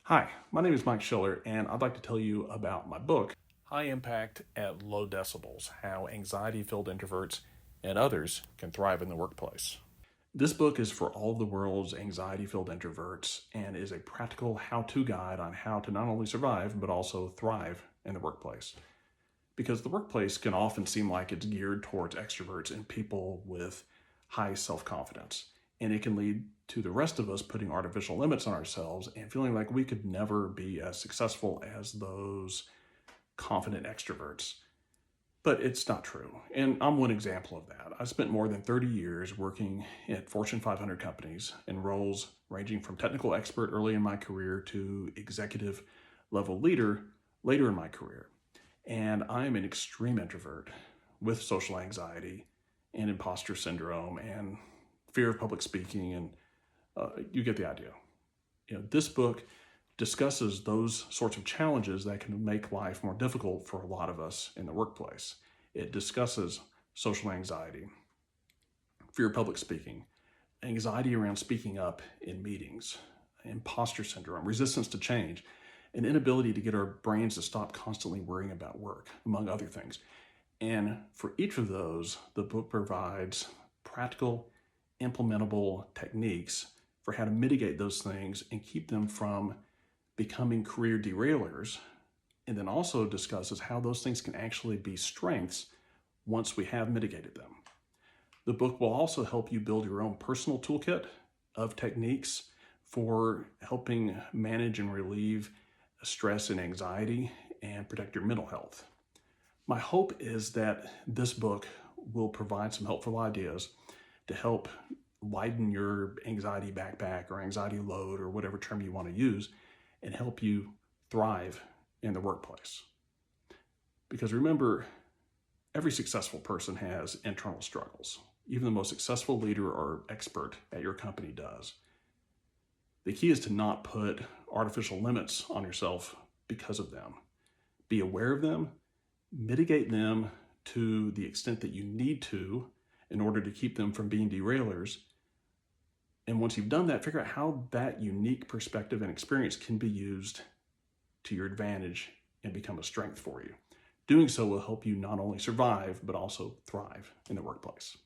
Hi, my name is Mike Schiller, and I'd like to tell you about my book, High Impact at Low Decibels: How Anxiety-Filled Introverts and Others Can Thrive in the Workplace. This book is for all of the world's anxiety-filled introverts and is a practical how-to guide on how to not only survive, but also thrive in the workplace. Because the workplace can often seem like it's geared towards extroverts and people with high self-confidence. And it can lead to the rest of us putting artificial limits on ourselves and feeling like we could never be as successful as those confident extroverts. But it's not true. And I'm one example of that. I spent more than 30 years working at Fortune 500 companies in roles ranging from technical expert early in my career to executive level leader later in my career. And I'm an extreme introvert with social anxiety and imposter syndrome and fear of public speaking, and you get the idea. This book discusses those sorts of challenges that can make life more difficult for a lot of us in the workplace. It discusses social anxiety, fear of public speaking, anxiety around speaking up in meetings, imposter syndrome, resistance to change, an inability to get our brains to stop constantly worrying about work, among other things. And for each of those, the book provides practical, implementable techniques for how to mitigate those things and keep them from becoming career derailers, and then also discusses how those things can actually be strengths once we have mitigated them. The book will also help you build your own personal toolkit of techniques for helping manage and relieve stress and anxiety and protect your mental health. My hope is that this book will provide some helpful ideas to help lighten your anxiety backpack or anxiety load or whatever term you want to use and help you thrive in the workplace. Because remember, every successful person has internal struggles. Even the most successful leader or expert at your company does. The key is to not put artificial limits on yourself because of them. Be aware of them, mitigate them to the extent that you need to in order to keep them from being derailers. And once you've done that, figure out how that unique perspective and experience can be used to your advantage and become a strength for you. Doing so will help you not only survive, but also thrive in the workplace.